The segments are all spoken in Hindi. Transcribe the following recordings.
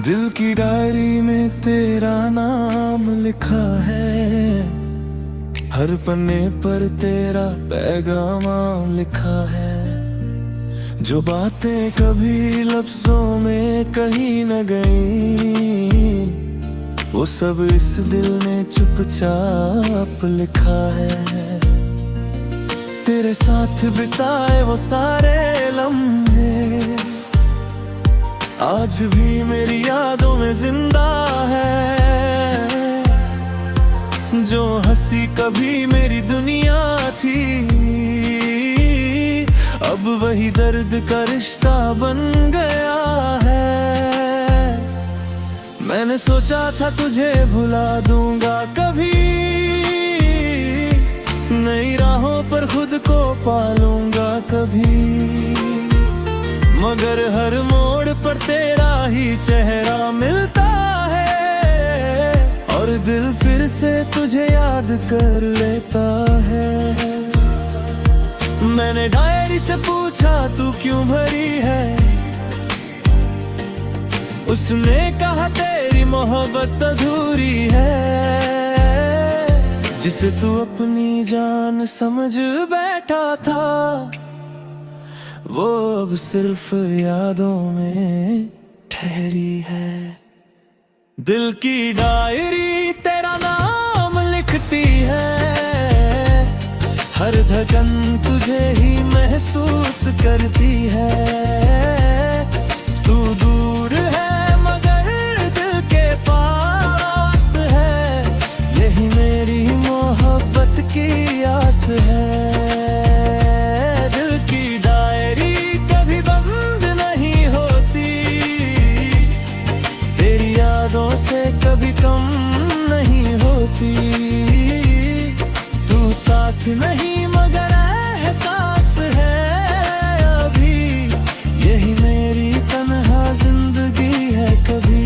दिल की डायरी में तेरा नाम लिखा है, हर पन्ने पर तेरा पैगाम लिखा है। जो बातें कभी लफ्जों में कही न गई, वो सब इस दिल ने चुपचाप लिखा है। तेरे साथ बिताए वो सारे लम्हे आज भी मेरी यादों में जिंदा है। जो हंसी कभी मेरी दुनिया थी, अब वही दर्द का रिश्ता बन गया है। मैंने सोचा था तुझे भुला दूंगा कभी, नई राहों पर खुद को पालूंगा कभी, मगर हर मोड़ पर तेरा ही चेहरा मिलता है और दिल फिर से तुझे याद कर लेता है। मैंने डायरी से पूछा तू क्यों भरी है, उसने कहा तेरी मोहब्बत अधूरी है। जिसे तू अपनी जान समझ बैठा था, वो अब सिर्फ यादों में ठहरी है। दिल की डायरी तेरा नाम लिखती है, हर धड़कन तुझे ही महसूस करती है। तू दूर है मगर दिल के पास है, यही मेरी मोहब्बत की आस है। से कभी कम नहीं होती, तू साथ नहीं मगर एहसास है अभी, यही मेरी तन्हा जिंदगी है कभी।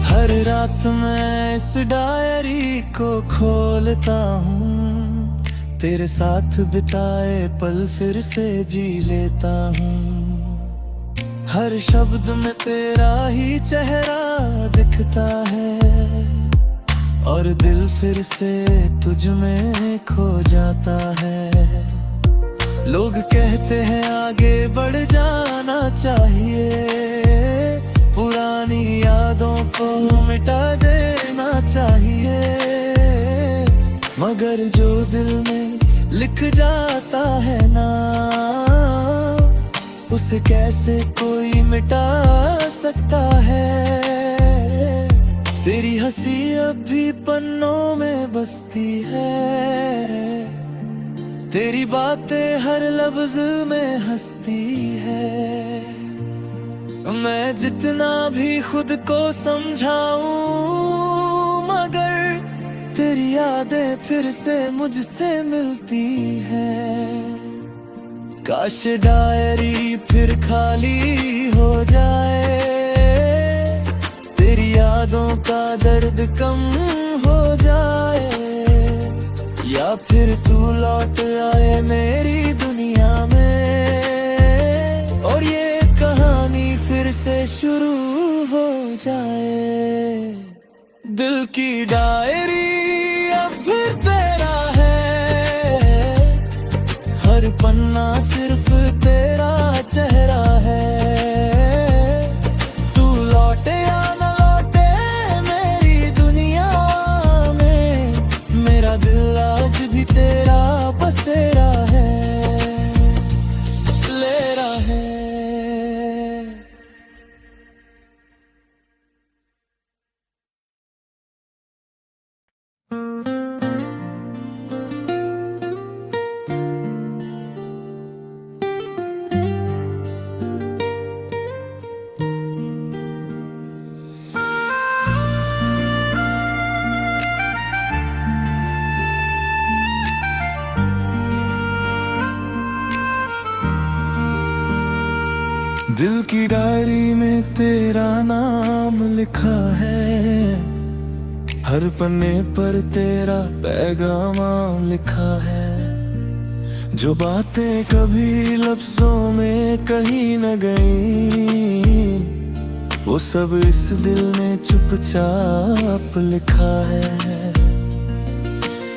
हर रात मैं इस डायरी को खोलता हूँ, तेरे साथ बिताए पल फिर से जी लेता हूँ। हर शब्द में तेरा ही चेहरा दिखता है और दिल फिर से तुझ में खो जाता है। लोग कहते हैं आगे बढ़ जाना चाहिए, पुरानी यादों को मिटा देना चाहिए, मगर जो दिल में लिख जाता है ना, उसे कैसे कोई मिटा सकता है। तेरी हंसी अब भी पन्नों में बसती है, तेरी बातें हर लफ्ज में हंसती है। मैं जितना भी खुद को समझाऊं, मगर तेरी यादें फिर से मुझसे मिलती हैं। काश डायरी फिर खाली हो जाए, तेरी यादों का दर्द कम हो जाए, या फिर तू लौट आए मेरी दुनिया में और ये कहानी फिर से शुरू हो जाए। दिल की डायरी अब फिर तेरा है, हर पन्ना सिर्फ तेरा चेहरा है। तू लौटे या न लौटे मेरी दुनिया में, मेरा दिल आज भी तेरा बसेरा है, लेरा है। दिल की डायरी में तेरा नाम लिखा है, हर पन्ने पर तेरा पैगामा लिखा है। जो बातें कभी लफ्जों में कही न गई, वो सब इस दिल ने चुपचाप लिखा है।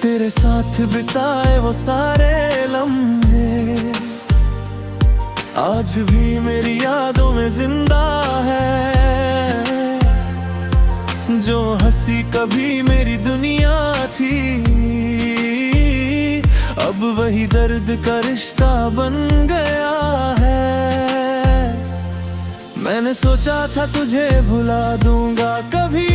तेरे साथ बिताए वो सारे लम्हे आज भी मेरी यादों में जिंदा है। जो हंसी कभी मेरी दुनिया थी, अब वही दर्द का रिश्ता बन गया है। मैंने सोचा था तुझे भुला दूंगा कभी,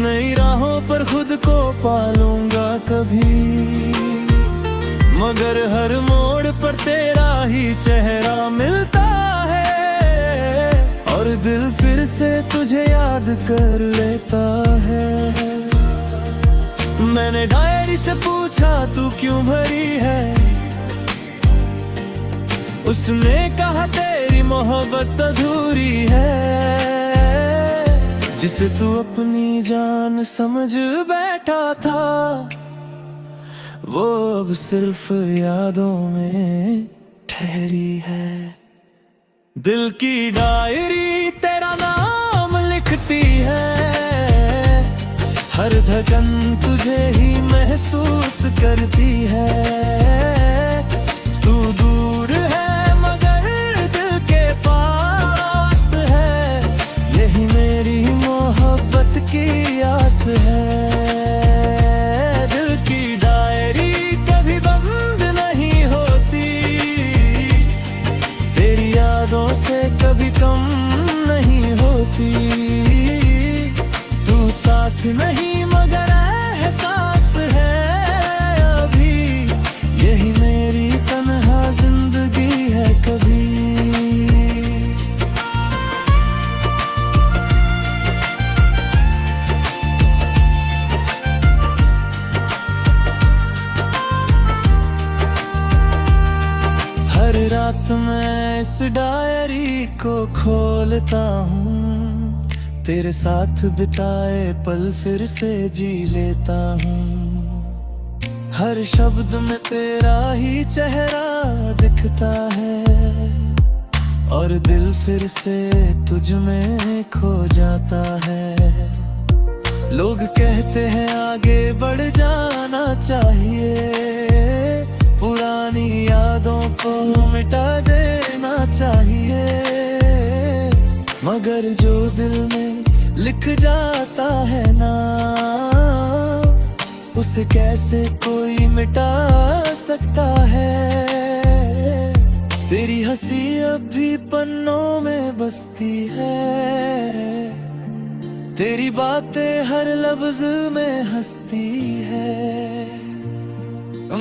नई राहों पर खुद को पालूंगा कभी, मगर हर मोड़ पर तेरा ही चेहरा मिलता है। और दिल फिर से तुझे याद कर लेता है। मैंने डायरी से पूछा तू क्यों भरी है, उसने कहा तेरी मोहब्बत अधूरी है। जिसे तू अपनी जान समझ बैठा था, वो अब सिर्फ यादों में ठहरी है। दिल की डायरी तेरा नाम लिखती है, हर धड़कन तुझे ही महसूस करती है। तू दूर है मगर दिल के पास है, यही मेरी मोहब्बत की आस है। दिल की डायरी कभी बंद नहीं होती, तेरी यादों से कभी कम नहीं होती। तू साथ नहीं मगर एहसास है अभी, यही मेरी तन्हा जिंदगी है कभी। हर रात मैं इस डायरी को खोलता हूँ, तेरे साथ बिताए पल फिर से जी लेता हूँ। हर शब्द में तेरा ही चेहरा दिखता है, और दिल फिर से तुझ में खो जाता है। लोग कहते हैं आगे बढ़ जाना चाहिए, पुरानी यादों को मिटा देना चाहिए। मगर जो दिल में लिख जाता है ना, उसे कैसे कोई मिटा सकता है। तेरी हंसी अब भी पन्नों में बसती है, तेरी बातें हर लफ्ज में हंसती है।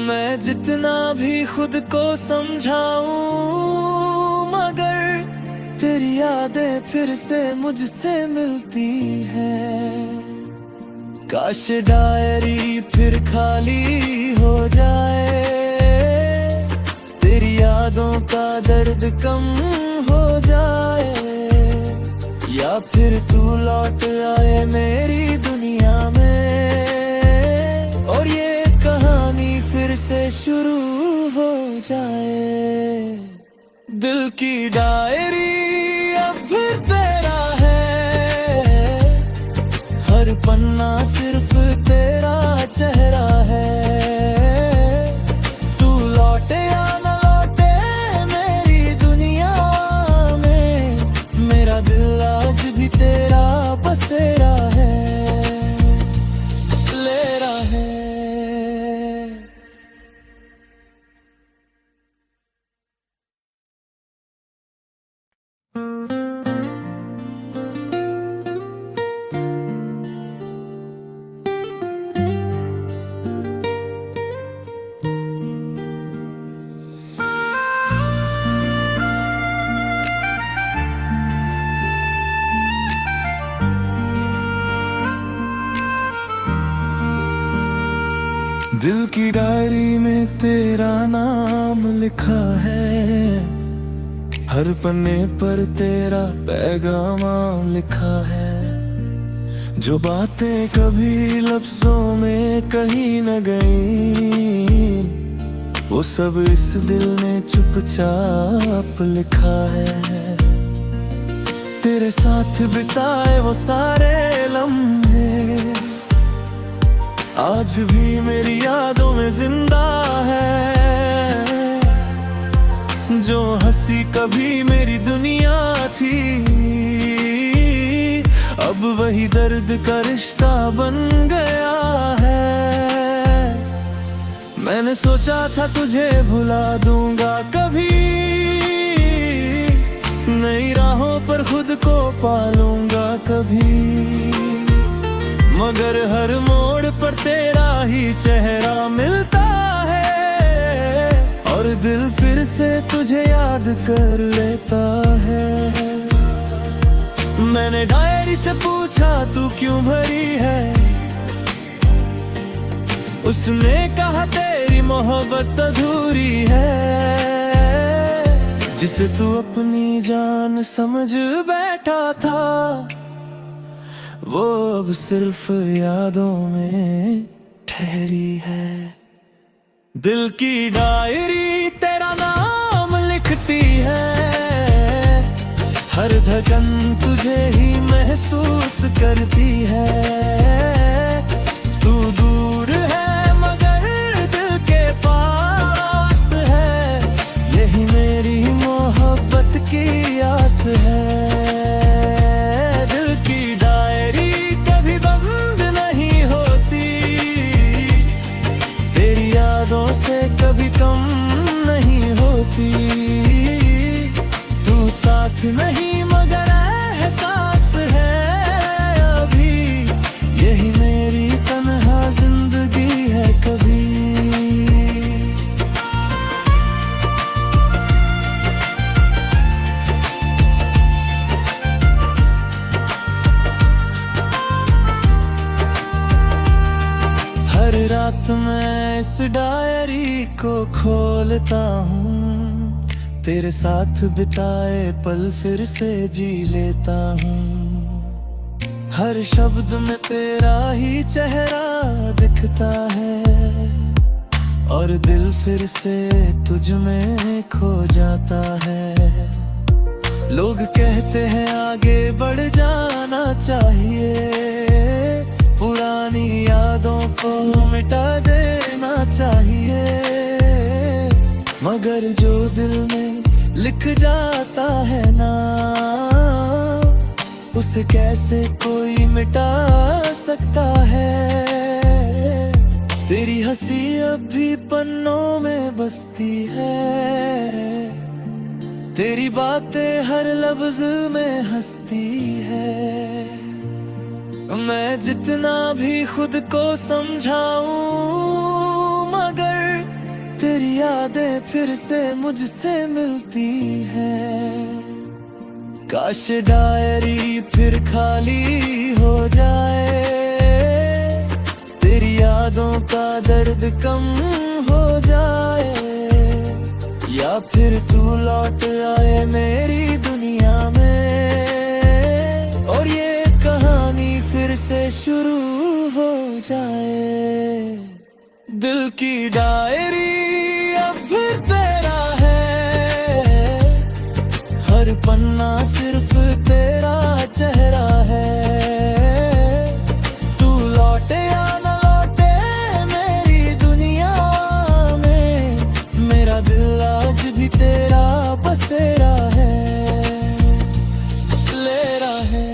मैं जितना भी खुद को समझाऊं, मगर तेरी यादें फिर से मुझसे मिलती हैं। काश डायरी फिर खाली हो जाए, तेरी यादों का दर्द कम हो जाए, या फिर तू लौट आए मेरी दुनिया में, और ये कहानी फिर से शुरू हो जाए। दिल की डायरी अब फिर तेरा है, हर पन्ना सिर्फ तेरा चेहरा है। तू लौटे या न लौटे मेरी दुनिया में, मेरा दिल आज भी तेरा बसेरा है, लेरा है। दिल की डायरी में तेरा नाम लिखा है, हर पन्ने पर तेरा पैगाम लिखा है। जो बातें कभी लफ्जों में कही न गई, वो सब इस दिल ने चुपचाप लिखा है। तेरे साथ बिताए वो सारे लम्हे आज भी मेरी यादों में जिंदा है। जो हंसी कभी मेरी दुनिया थी, अब वही दर्द का रिश्ता बन गया है। मैंने सोचा था तुझे भुला दूंगा कभी, नई राहों पर खुद को पालूंगा कभी, मगर हर मोड़ पर तेरा ही चेहरा मिलता है, और दिल फिर से तुझे याद कर लेता है। मैंने डायरी से पूछा तू क्यों भरी है, उसने कहा तेरी मोहब्बत अधूरी है। जिसे तू अपनी जान समझ बैठा था, वो अब सिर्फ यादों में ठहरी है। दिल की डायरी तेरा नाम लिखती है, हर धड़कन तुझे ही महसूस करती है। तू दूर है मगर दिल के पास है, यही मेरी मोहब्बत की आस है। दिल की डायरी कभी बंद नहीं होती, तेरी यादों से कभी कम नहीं होती। तू साथ नहीं मगर एहसास है अभी, यही मेरी तन्हा जिंदगी है कभी। हर रात मैं इस डायरी को खोलता हूँ, तेरे साथ बिताए पल फिर से जी लेता हूँ। हर शब्द में तेरा ही चेहरा दिखता है, और दिल फिर से तुझ में खो जाता है। लोग कहते हैं आगे बढ़ जाना चाहिए, पुरानी यादों को मिटा देना चाहिए, मगर जो दिल में लिख जाता है ना, उसे कैसे कोई मिटा सकता है। तेरी हंसी अब भी पन्नों में बसती है, तेरी बातें हर लफ्ज में हंसती है। मैं जितना भी खुद को समझाऊं, मगर तेरी यादें फिर से मुझसे मिलती हैं। काश डायरी फिर खाली हो जाए, तेरी यादों का दर्द कम हो जाए, या फिर तू लौट आए मेरी दुनिया में, और ये कहानी फिर से शुरू हो जाए। दिल की डायरी अब फिर तेरा है, हर पन्ना सिर्फ तेरा चेहरा है। तू लौटे या न लौटे मेरी दुनिया में, मेरा दिल आज भी तेरा बसेरा है, लेरा है।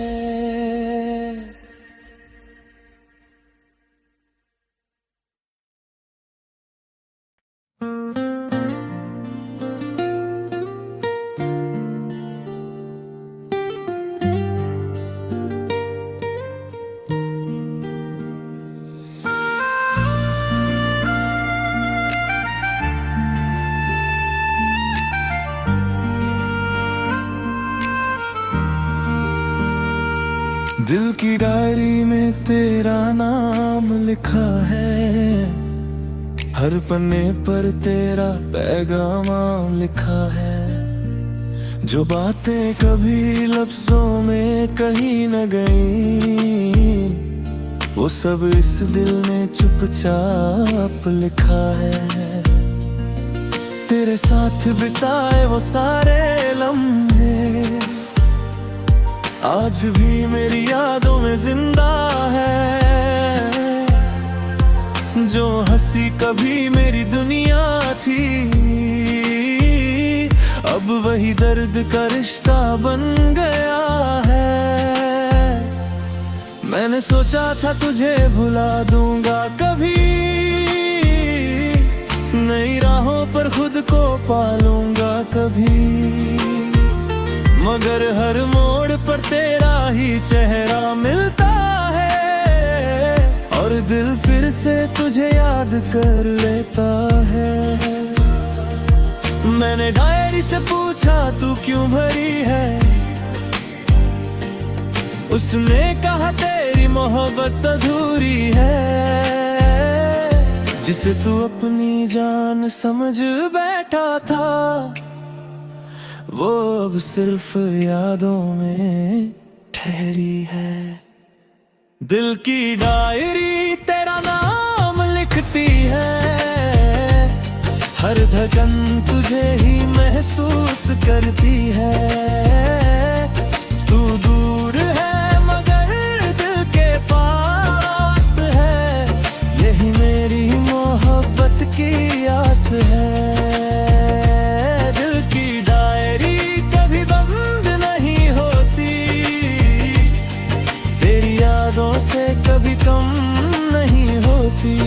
दिल की डायरी में तेरा नाम लिखा है, हर पन्ने पर तेरा पैगाम लिखा है। जो बातें कभी लफ्जों में कही न गई, वो सब इस दिल ने चुपचाप लिखा है। तेरे साथ बिताए वो सारे लम्हे आज भी मेरी यादों में जिंदा है। जो हंसी कभी मेरी दुनिया थी, अब वही दर्द का रिश्ता बन गया है। मैंने सोचा था तुझे भुला दूंगा कभी, नई राहों पर खुद को पालूंगा कभी, मगर हर मोड़ पर तेरा ही चेहरा मिलता है और दिल फिर से तुझे याद कर लेता है। मैंने डायरी से पूछा तू क्यों भरी है, उसने कहा तेरी मोहब्बत अधूरी है। जिसे तू अपनी जान समझ बैठा था, वो अब सिर्फ यादों में ठहरी है। दिल की डायरी तेरा नाम लिखती है, हर धड़कन तुझे ही महसूस करती है। तू दूर है मगर दिल के पास है, यही मेरी मोहब्बत की आस है। दिल की डायरी कभी बंद नहीं होती, तेरी यादों से कभी कम नहीं होती।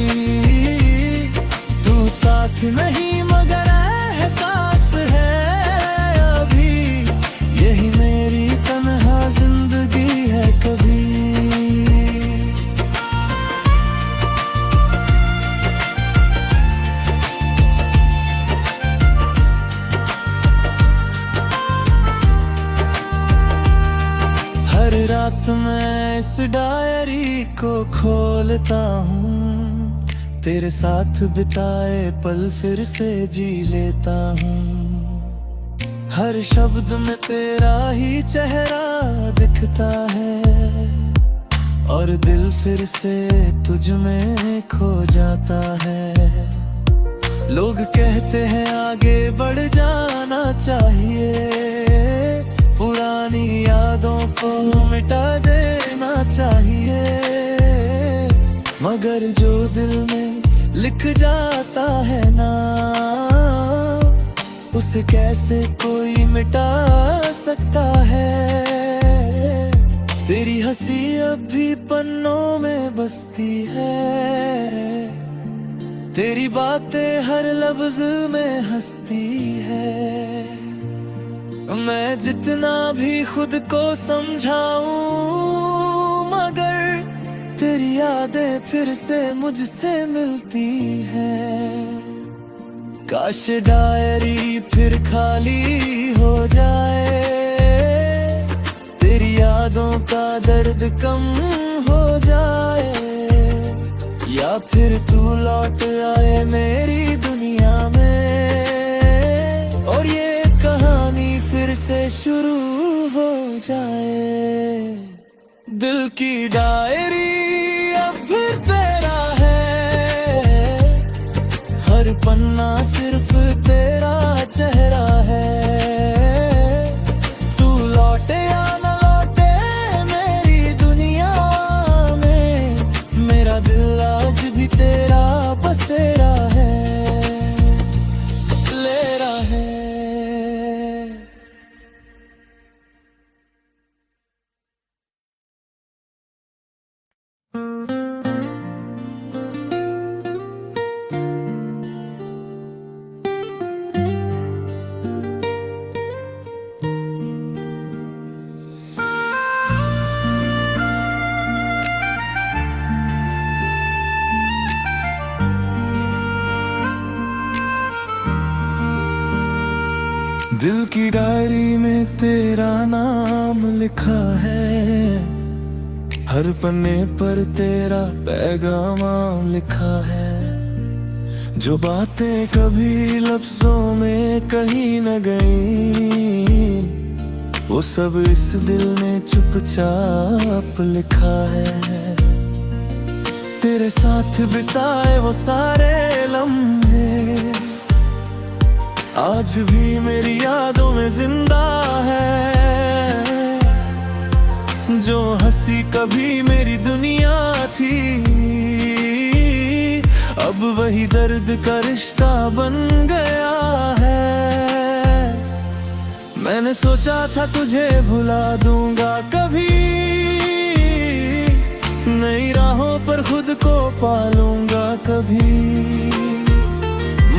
तू साथ नहीं मगर एहसास है अभी, यही मेरी तन्हा जिंदगी है कभी। हर रात मैं इस डायरी को खोलता हूँ, तेरे साथ बिताए पल फिर से जी लेता हूँ। हर शब्द में तेरा ही चेहरा दिखता है और दिल फिर से तुझ में खो जाता है। लोग कहते हैं आगे बढ़ जाना चाहिए, पुरानी यादों को मिटा देना चाहिए, मगर जो दिल में लिख जाता है ना, उसे कैसे कोई मिटा सकता है। तेरी हंसी अब भी पन्नों में बसती है, तेरी बातें हर लफ्ज में हंसती है। मैं जितना भी खुद को समझाऊं, मगर तेरी यादें फिर से मुझसे मिलती हैं। काश डायरी फिर खाली हो जाए, तेरी यादों का दर्द कम हो जाए, या फिर तू लौट आए मेरी दुनिया में और ये कहानी फिर से शुरू हो जाए। दिल की डायरी अब फिर तेरा है, हर पन्ना सिर्फ तेरा चेहरा है। तू लौटे या न लौटे मेरी दुनिया में, मेरा दिल आज भी तेरा बसेरा है, लेरा है। दिल की डायरी में तेरा नाम लिखा है, हर पन्ने पर तेरा पैगाम लिखा है। जो बातें कभी लफ्जों में कही न गई, वो सब इस दिल ने चुपचाप लिखा है। तेरे साथ बिताए वो सारे लम्हे आज भी मेरी यादों में जिंदा है। जो हंसी कभी मेरी दुनिया थी, अब वही दर्द का रिश्ता बन गया है। मैंने सोचा था तुझे भुला दूंगा कभी, नई राहों पर खुद को पालूंगा कभी,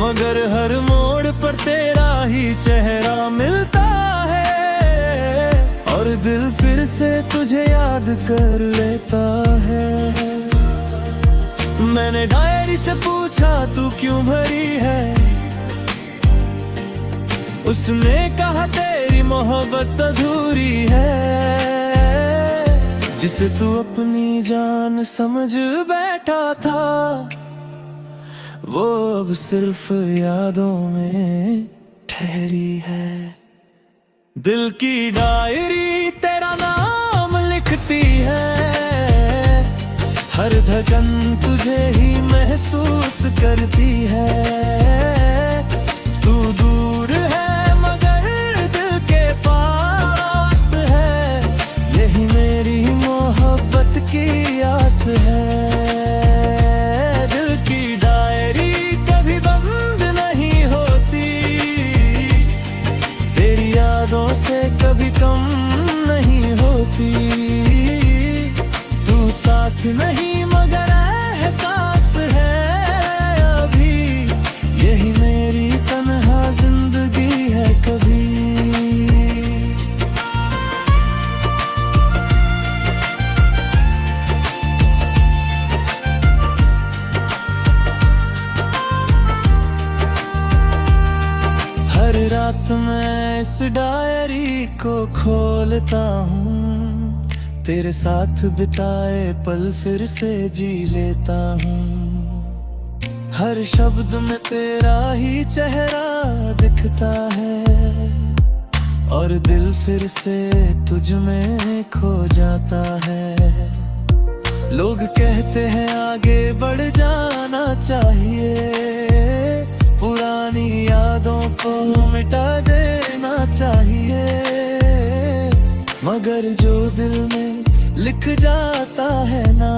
मगर हर मोड़ पर तेरा ही चेहरा मिलता है और दिल फिर से तुझे याद कर लेता है। मैंने डायरी से पूछा तू क्यों भरी है, उसने कहा तेरी मोहब्बत अधूरी है। जिसे तू अपनी जान समझ बैठा था, वो अब सिर्फ यादों में ठहरी है। दिल की डायरी तेरा नाम लिखती है, हर धड़कन तुझे ही महसूस करती है। तू दूर है मगर दिल के पास है, यही मेरी मोहब्बत की आस है। दिल की डायरी कभी बंद नहीं होती, तेरी यादों से कभी कम नहीं होती। तू साथ नहीं मगर एहसास है अभी, यही मेरी तन्हा जिंदगी है कभी। हर रात मैं इस डायरी को खोलता हूँ, तेरे साथ बिताए पल फिर से जी लेता हूँ। हर शब्द में तेरा ही चेहरा दिखता है और दिल फिर से तुझ में खो जाता है। लोग कहते हैं आगे बढ़ जाना चाहिए, पुरानी यादों को मिटा देना चाहिए, मगर जो दिल में लिख जाता है ना,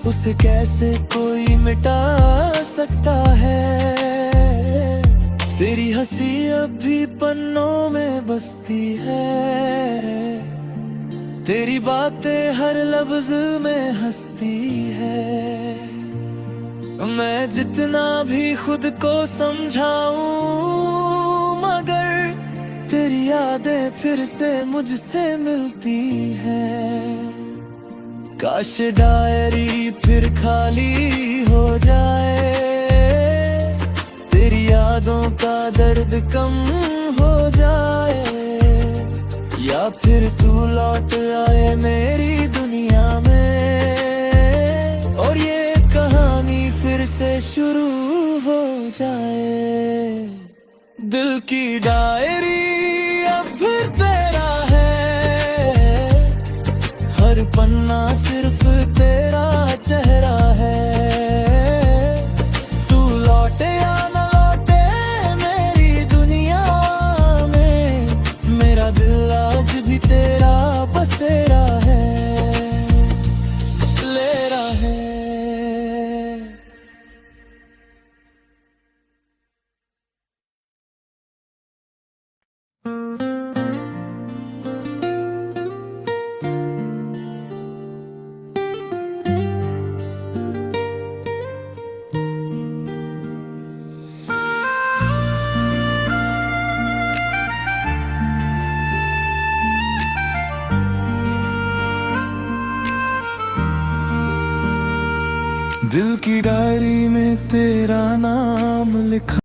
उसे कैसे कोई मिटा सकता है। तेरी हंसी अब भी पन्नों में बसती है, तेरी बातें हर लफ्ज में हंसती है। मैं जितना भी खुद को समझाऊं, मगर तेरी यादें फिर से मुझसे मिलती हैं। काश डायरी फिर खाली हो जाए, तेरी यादों का दर्द कम हो जाए, या फिर तू लौट आए मेरी दुनिया में और ये कहानी फिर से शुरू हो जाए। दिल की डायरी अब फिर तेरा है, हर पन्ना सिर्फ तेरा चेहरा है। तू लौटे या न लौटे मेरी दुनिया में, मेरा दिल आज भी तेरा बसेरा है, लेरा है। दिल की डायरी में तेरा नाम लिखा